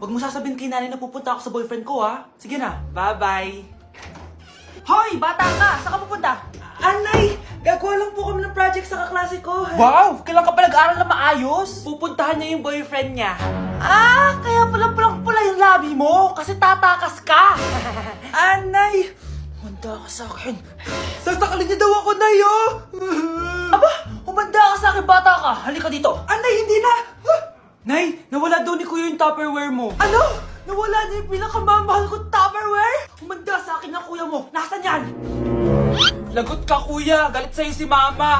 Huwag mo sasabihin kay nanay na pupunta ako sa boyfriend ko, ha? Sige na, bye-bye. Hoy, bata ka! Saan ka pupunta? Anay! Gagawa lang po kami ng project sa kaklase ko. Wow! Kailan ka pa nag-aaral na maayos? Pupuntahan niya yung boyfriend niya. Ah! Kaya pala pulang-pula yung labi mo kasi tatakas ka! Anay! Humanda ka sa akin. Sasakalin niya daw ako, Nay, oh! Aba! Humanda ka sa akin, bata ka! Halika dito! Anay, hindi na! Nay, nawala daw ni Kuya yung Tupperware mo. Ano? Nawala na yung pinakamamahal kong Tupperware? Humanda sa akin ng kuya mo. Nasaan yan? Lagot ka, kuya. Galit sa'yo si mama.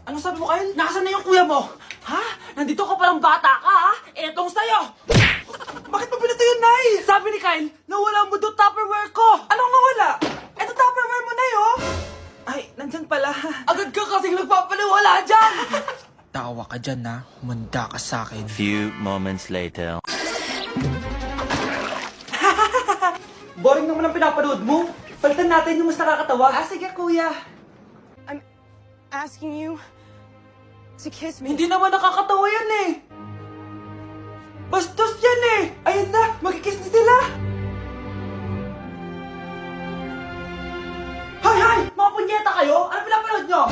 Ano sabi mo, Kyle? Nasaan na yung kuya mo? Ha? Nandito ka palang bata ka, ha? Etong sa'yo. Bakit mo pinato yun, Nay? Sabi ni Kyle, nawala mo doon Tupperware ko. Anong nawala? Eto Tupperware mo, Nay, oh. Ay, nandyan pala. Agad ka kasing nagpapaliwala dyan. Tawa ka dyan na, humanda ka sa akin. Few moments later. Boring naman ang pinapanood mo. Palitan natin yung mas nakakatawa. Ah, sige, kuya. I'm asking you to kiss me. Hindi naman nakakatawa yan eh. Bastos yan eh. Ayun na, magkikiss na sila. Hay! Mga punyeta kayo? Ano pinapanood nyo?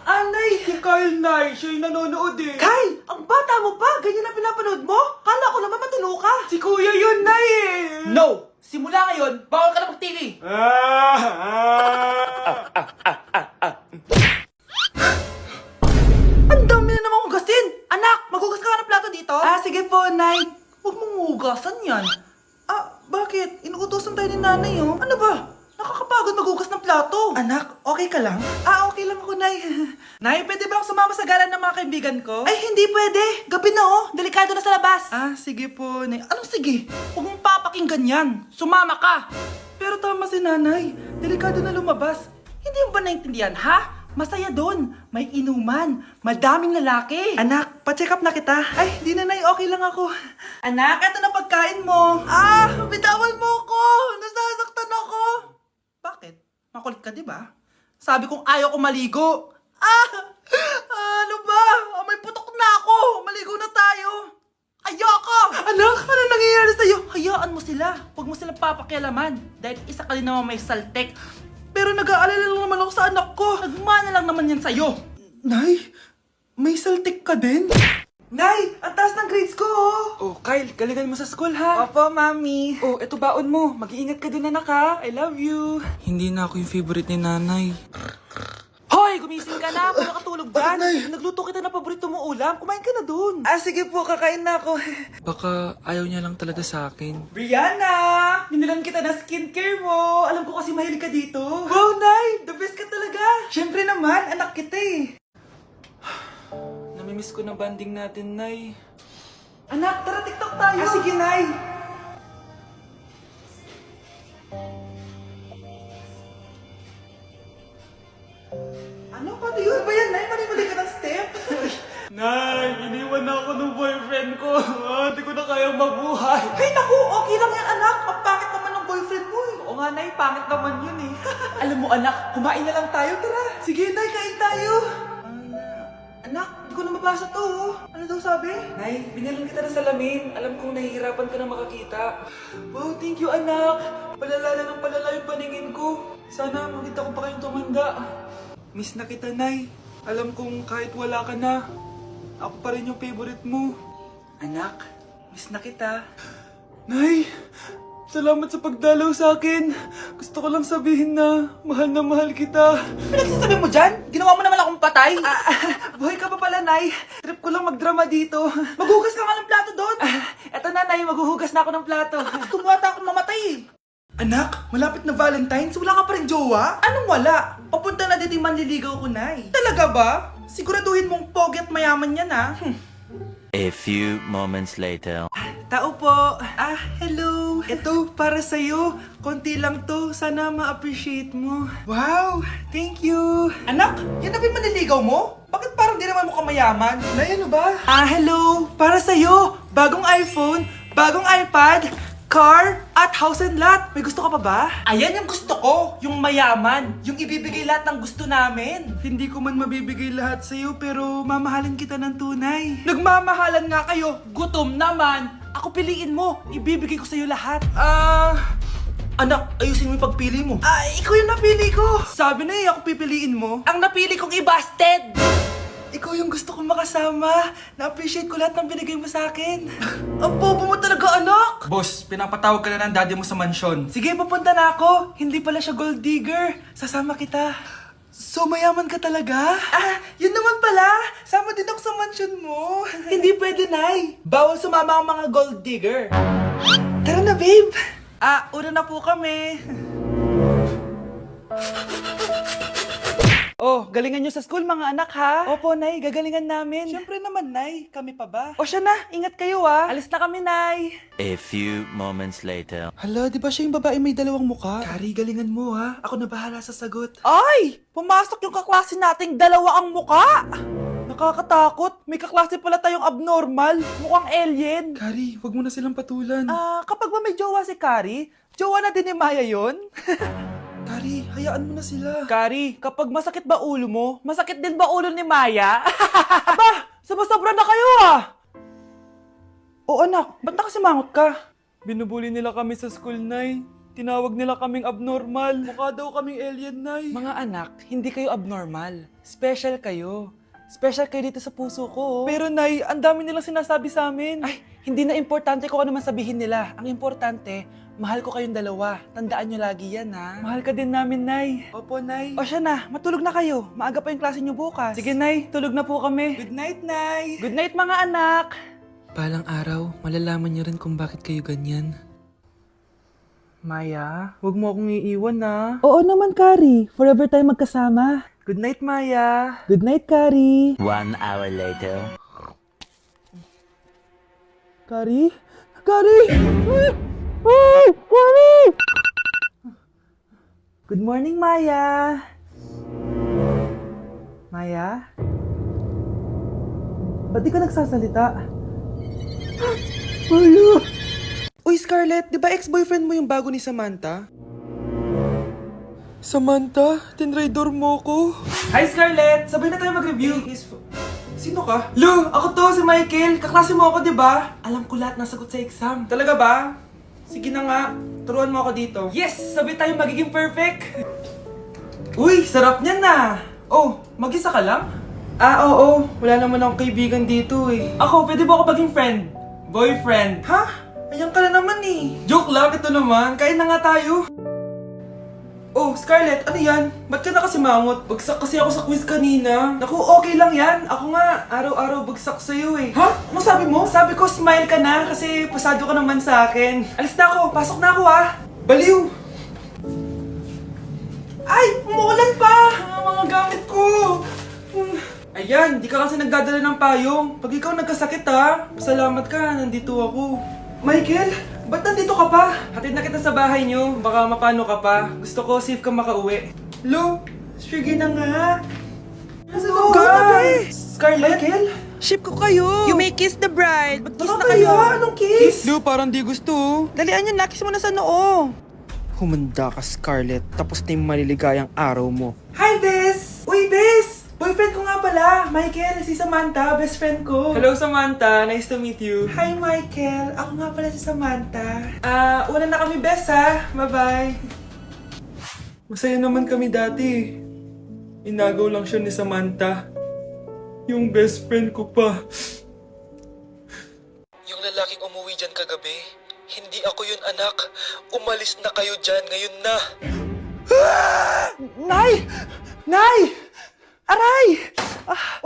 Anay! Si Kyle, Nay. Siya yung nanonood eh. Kyle! Ang bata mo pa? Ganyan ang pinapanood mo? Kala ko naman matino ka. Si Kuya yun, Nay eh. No! Simula ngayon, bawal ka na mag-TV. Ang dami na namang hugasin! Anak, maghugas ka ng plato dito? Ah, sige po, Nay. Huwag mong hugasan yan. Ah, bakit? Inuutosan tayo ni nanay, oh. Ano ba? Nakakapagod maghugas ng plato. Anak, okay ka lang? Ah, okay lang ako, Nay. Nay, pwede ba akong sumama sa gala ng mga kaibigan ko? Ay, hindi pwede. Gabi na, oh. Delikado na sa labas. Ah, sige po, Nay. Anong sige? Huwag mong papakinggan yan. Sumama ka. Pero tama si nanay. Delikado na lumabas. Hindi mo ba naintindihan, ha? Masaya doon. May inuman. Madaming lalaki. Anak, pa-check up na kita. Ay, di na, Nay. Okay lang ako. Anak, eto na pagkain mo. Ah, bitawan mo ko. Nasasaktan ako. Bakit? Makulit ka, di ba? Sabi kong ayaw ko maligo. Ah! Ano ba? May putok na ako. Maligo na tayo. Ayoko! Anak, ano nangyayari sa'yo? Hayaan mo sila. Huwag mo silang papakialaman. Dahil isa ka din naman may saltek. Pero nag-aalala lang naman ako sa anak ko. Nagmana lang naman yan sa'yo. Nay, may saltik ka din? Nay, ang taas ng grades ko, oh. Oh, Kyle, galingan mo sa school, ha? Opo, Mami. Oh, eto baon mo. Mag-iingat ka dun, anak, ha? I love you. Hindi na ako yung favorite ni nanay. Hoy, gumising ka na. Paano katulog dyan? Nagluto kita ng paborito mo ulam. Kumain ka na dun. Ah, sige po. Kakain na ako. Baka ayaw niya lang talaga sa akin. Brianna! Binilan kita ng skincare mo. Alam ko kasi mahilig ka dito. Wow, Nay! The best ka talaga. Siyempre naman, anak kita eh. Namimiss ko na banding natin, Nay. Anak, tara TikTok tayo. Ah, sige, Nay. Ano? Paano yun? Ba yan, Nay? Mali ka ng step? Nay, iniwan na ako ng boyfriend ko. Hindi ko na kayang mabuhay. Ay, naku! Okay lang yan, anak. Ang pangit naman ng boyfriend mo eh. Oo nga, Nay. Pangit naman yun eh. Alam mo, anak, kumain na lang tayo. Tara. Sige, Nay. Kain tayo. Anak, hindi ko na mabasa to. Oh. Ano daw sabi? Nay, binilan kita ng salamin. Alam kong nahihirapan ka na makakita. Wow, thank you, anak. Palala na ng palala yung paningin ko. Sana makita ko pa kayong tumanda. Miss na kita, Nay. Alam kong kahit wala ka na, ako pa rin yung favorite mo. Anak, miss na kita. Nay, salamat sa pagdalaw sa akin. Gusto ko lang sabihin na mahal kita. Pinagsasabi mo dyan? Ginawa mo naman akong patay. Buhay ka pa pala, Nay. Trip ko lang magdrama dito. Maghugas ka nga ng plato doon. Eto na, Nay. Maghuhugas na ako ng plato. Gusto mo ata akong mamatay eh. Anak, malapit na Valentine's, wala ka pa rin jowa? Anong wala? Papunta na dito yung manliligaw ko, Nay. Talaga ba? Siguraduhin mong pogi at mayaman yan, ha? A few moments later. Tao po. Ah, hello. Ito, para sa'yo. Konti lang to. Sana ma-appreciate mo. Wow, thank you. Anak, yan na ba yung manliligaw mo? Bakit parang di naman mo kamayaman? Nay, ano ba? Ah, hello. Para sa'yo. Bagong iPhone, bagong iPad, car, at house and lot. May gusto ka pa ba? Ayan yung gusto ko. Yung mayaman. Yung ibibigay lahat ng gusto namin. Hindi ko man mabibigay lahat sa'yo pero mamahalin kita ng tunay. Nagmamahalan nga kayo. Gutom naman. Ako piliin mo. Ibibigay ko sa'yo lahat. Anak, ayusin mo yung pagpili mo. Ikaw yung napili ko. Sabi na ako pipiliin mo. Ang napili kong i-busted. Ikaw yung gusto kong makasama. Na-appreciate ko lahat ng binigay mo sa akin. Ang bobo mo talaga, anak. Boss, pinapatawag ka na ng daddy mo sa mansyon. Sige, papunta na ako. Hindi pala siya gold digger. Sasama kita. So, mayaman ka talaga? Yun naman pala. Sama din ako sa mansyon mo. Hindi pwede, Nay. Bawal sumama ang mga gold digger. Tara na, babe. Una na po kami. Oh, galingan nyo sa school mga anak ha? Opo, Nay, gagalingan namin. Siyempre naman, Nay. Kami pa ba? O siya na, ingat kayo ha. Alis na kami, Nay. A few moments later. Hala, di ba siya yung babae may dalawang muka? Kari, galingan mo ha. Ako na bahala sa sagot. Ay! Pumasok yung kaklase nating dalawa ang muka! Nakakatakot. May kaklase pala tayong abnormal. Mukhang alien. Kari, wag mo na silang patulan. Kapag ba may jowa si Kari, jowa na din ni Maya yun? Kari, hayaan mo na sila. Kari, kapag masakit ba ulo mo, masakit din ba ulo ni Maya? Aba, sobra na kayo O anak, ba't nakasimangot ka? Binubuli nila kami sa school, Nay. Tinawag nila kaming abnormal. Mukha daw kaming alien, Nay. Mga anak, hindi kayo abnormal. Special kayo. Special kayo dito sa puso ko. Pero Nay, ang dami nilang sinasabi sa amin. Ay, hindi na importante kung ano man sabihin nila. Ang importante, mahal ko kayong dalawa. Tandaan nyo lagi yan, ha? Mahal ka din namin, Nay. Opo, Nay. O siya na, matulog na kayo. Maaga pa yung klase nyo bukas. Sige, Nay, tulog na po kami. Good night, Nay. Good night, mga anak. Balang araw, malalaman niyo rin kung bakit kayo ganyan. Maya, huwag mo akong iiwan, na. Oo naman, Kari. Forever tayo magkasama. Good night, Maya. Good night, Kari. 1 hour later. Kari? Kari! Kari! Good morning, Maya. Maya? Ba't di ka nagsasalita? Maya! Uy, Scarlett, di ba ex-boyfriend mo yung bago ni Samantha? Samantha, tinraidor mo ko. Hi, Scarlett! Sabay na tayo mag-review. Sino ka? Lu, ako to, si Michael. Kaklase mo ako, di ba? Alam ko lahat ng sagot sa exam. Talaga ba? Sige na nga, turuan mo ako dito. Yes! Sabay tayo magiging perfect! Uy, sarap niyan na! Oh, mag-isa ka lang? Oo. Wala naman akong kaibigan dito eh. Ako, pwede ba ako maging friend? Boyfriend? Ha? Ayan ka na naman eh. Joke lang, ito naman. Kain na nga tayo. Oh, Scarlett, ano yan? Ba't ka nakasimangot? Bagsak kasi ako sa quiz kanina. Naku, okay lang yan. Ako nga, araw-araw bagsak sa'yo eh. Ha? Ano sabi mo? Sabi ko, smile ka na kasi pasado ka naman sa akin. Alis na ako, pasok na ako Baliw! Ay, umuulan pa! Ang mga gamit ko! Ayan, di ka kasi nagdadala ng payong. Pag ikaw nagkasakit pasalamat ka, nandito ako. Michael, ba't nandito ka pa? Hatid na kita sa bahay niyo, baka mapano ka pa. Gusto ko safe ka makauwi. Lo, sige na nga. Go na, Scarlett? Michael? Ship ko kayo. You may kiss the bride. Mag-kiss na kayo. Anong kiss? Lo, parang di gusto. Dalian yun, nakis mo na sa noo. Humanda ka, Scarlett. Tapos na yung maliligayang araw mo. Hi, Bes! Uy, Bes! Boyfriend ko nga pala, Michael, si Samantha, best friend ko. Hello, Samantha. Nice to meet you. Hi, Michael. Ako nga pala si Samantha. Una na kami, best Bye-bye. Masaya naman kami dati. Inagaw lang siya ni Samantha. Yung best friend ko pa. Yung lalaking umuwi dyan kagabi, hindi ako yun, anak. Umalis na kayo dyan ngayon na. Nay! Nay! Aray!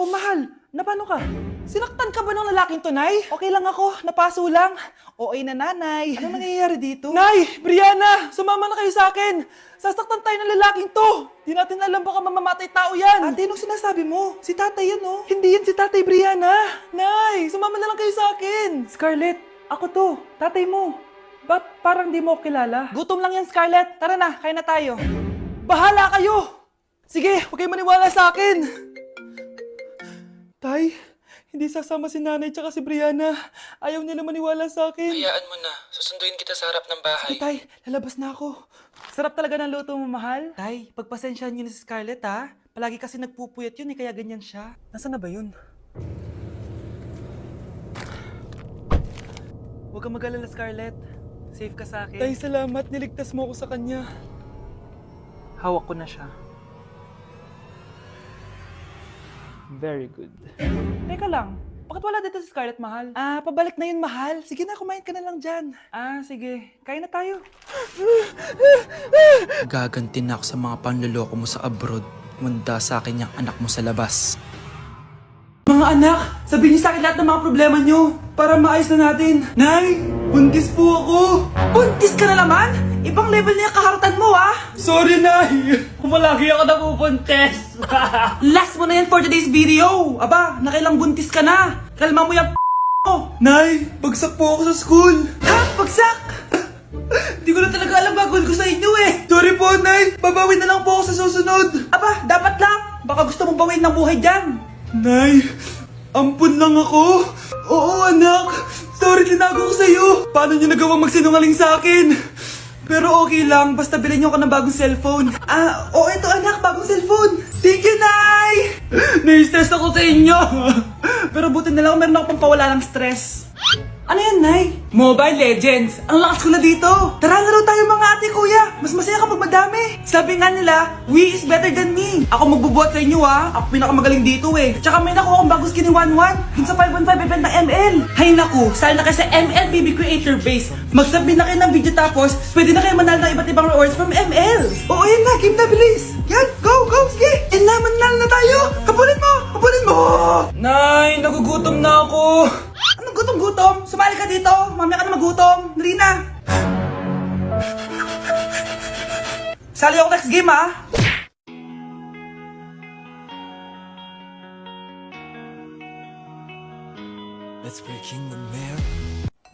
Mahal. Napano ka? Sinaktan ka ba ng lalaking to, Nay? Okay lang ako. Napaso lang. Okay na, Nanay. Anong nangyayari dito? Nay! Brianna! Sumama na kayo sa akin! Sasaktan tayo ng lalaking to! Di natin alam baka mamamatay tao yan! Ate, anong sinasabi mo? Si tatay yan, oh. Hindi yan si tatay, Brianna! Nay! Sumama na lang kayo sa akin! Scarlett, ako to. Tatay mo. Ba't parang di mo ako kilala? Gutom lang yan, Scarlett. Tara na, kain na tayo. Bahala kayo! Sige, huwag kayo maniwala sa akin! Tay, hindi sasama si nanay tsaka si Brianna. Ayaw nila maniwala sa akin. Hayaan mo na. Susunduin kita sa harap ng bahay. Sige, Tay, lalabas na ako. Sarap talaga ng luto mo, mahal. Tay, pagpasensyahan niyo na si Scarlett, Palagi kasi nagpupuyat yun, kaya ganyan siya. Nasaan na ba yun? Huwag kang mag-alala, Scarlett. Safe ka sa akin. Tay, salamat. Niligtas mo ako sa kanya. Hawak ko na siya. Very good. Teka lang. Bakit wala dito si Scarlett, mahal? Pabalik na yun, mahal. Sige na, kumain ka na lang dyan. Sige. Kain na tayo. Gaganti na ako sa mga panloloko mo sa abroad. Manda sa akin yung anak mo sa labas. Mga anak, sabihin niyo sa akin lahat ng mga problema niyo para maayos na natin. Nay, buntis po ako. Buntis ka na naman? Ibang level na yung kaharatan mo, ah. Sorry, Nay. Kumalagi ako nabubuntis. Last mo na yan for today's video. Aba, nakailang buntis ka na. Kalma mo yung mo. Nay, bagsak po ako sa school. Ha? Bagsak? Hindi ko na talaga alam bagol ko sa inyo eh. Sorry po, Nay. Babawi na lang po ako sa susunod. Aba, dapat lang. Baka gusto mong bawiin ng buhay dyan. Nay, ampun lang ako. Oo, anak. Sorry, tinago ko sa'yo. Paano niyo nagawang magsinungaling sa akin? Pero okay lang, basta bilhin niyo ako ng bagong cellphone. Oo, ito anak, bagong cellphone. Thank you, Nay! Nai-stress ako sa inyo. Pero buti na lang, meron ako pampawala ng stress. Ano yan, Nay? Mobile Legends. Ang lakas ko na dito. Tara, laro tayo mga ate, kuya. Mas masaya kapag madami. Sabi nga nila, we is better than me. Ako magbubuhat sa inyo, ha. Ako pinakamagaling dito, eh. Tsaka may nakuha akong bagong skin ni 1-1. Dun sa 515 event ng ML. Hay naku, sali na kayo sa ML BB Creator Base. Mag-submit na kayo ng video tapos, pwede na kayo manalo ng iba't ibang rewards from ML. Oo, yan na. Game na, bilis. Yan, go, sige. And na, manalo na tayo. Habulin mo. Nay, nagugutom na ako. Anong gutom-gutom? Sumali ka dito. Mamaya ka na magutom. Dali na. Sali ako next game, ha?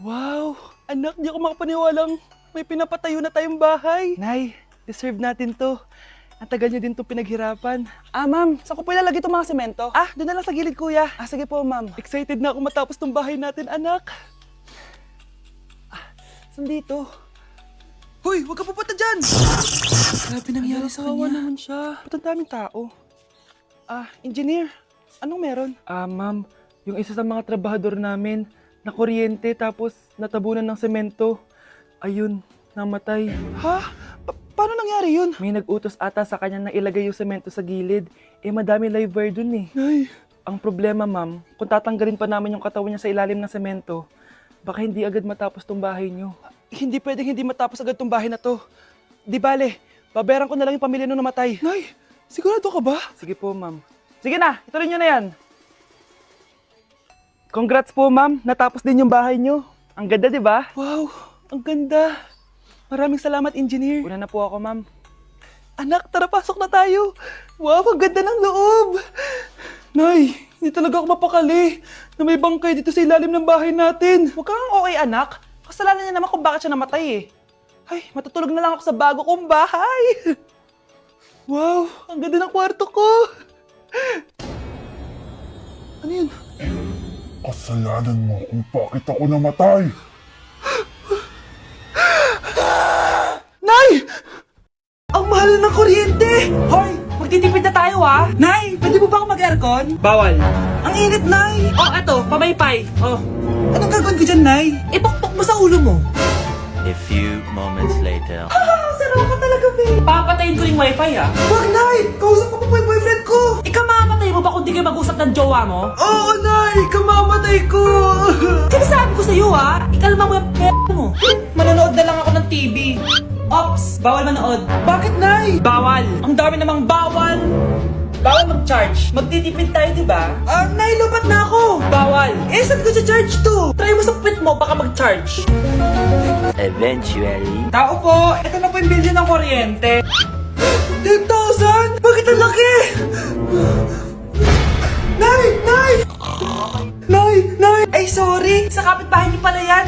Wow! Anak, di ako makapaniwalang may pinapatayo na tayong bahay. Nay, deserve natin to. Ang tagal niyo din to pinaghirapan. Ma'am, saan ko po ilalagay itong mga semento? Doon na lang sa gilid, kuya. Sige po, ma'am. Excited na ako matapos tong bahay natin, anak. Saan dito? Hoy, huwag ka pupunta dyan! Grabe nangyari sa Kawawa kanya. naman siya. Ba't ang daming tao? Engineer, anong meron? Ma'am, yung isa sa mga trabahador namin, nakuryente tapos natabunan ng semento. Ayun, namatay. Ha? Paano nangyari yun? May nag-utos ata sa kanya na ilagay yung semento sa gilid. Madami live wire dun eh. Ay. Ang problema, ma'am, kung tatanggalin pa namin yung katawan niya sa ilalim ng semento, baka hindi agad matapos tong bahay niyo. Hindi pwedeng hindi matapos agad tong bahay na to. Di bale, babayaran ko na lang yung pamilya nung namatay. Nay, sigurado ka ba? Sige po, ma'am. Sige na, ituloy niyo na yan. Congrats po, ma'am. Natapos din yung bahay niyo. Ang ganda, di ba? Wow, ang ganda. Maraming salamat, engineer. Una na po ako, ma'am. Anak, tara, pasok na tayo. Wow, ang ganda ng loob. Nay, hindi talaga ako mapakali na may bangkay dito sa ilalim ng bahay natin. Huwag kang okay, anak. Kasalanan niya naman kung bakit siya namatay eh. Ay, matutulog na lang ako sa bago kong bahay. Wow, ang ganda ng kwarto ko. Ano yun? Kasalanan mo kung bakit ako namatay. Nay! Ang mahal ng kuryente! Hoy! Magtitipid na tayo, ha? Nay! Pwede mo ba ako mag-aircon? Bawal. Ang init, Nay! Eto, pamaypay. Anong gagawin ko dyan, Nay? Ipukpok mo sa ulo mo. A few moments later. Sarap ka talaga, babe. Papatayin ko yung wifi, ha? Wag, Nay! Kausap ko pa yung boyfriend ko! Ikamamatay mo ba kung di kayo mag-usap ng jowa mo? Oo, Nay! Ikamamatay ko! Sinasabi ko sa'yo, ha? Ikalma mo yung mo. Manonood na lang ako ng TV. Ops! Bawal manood. Bakit, Nay? Bawal. Ang dami namang bawal. Bawal mag-charge. Magtitipid tayo, di ba? Nay, lupat na ako. Bawal. Saan ko charge to? Try mo sa pit mo, baka mag-charge. Eventually. Tao po, ito na po yung bill ng kuryente. 10,000? Bakit ang laki? Nay! Nay! Ay, sorry. Sa kapitbahay niyo pala yan.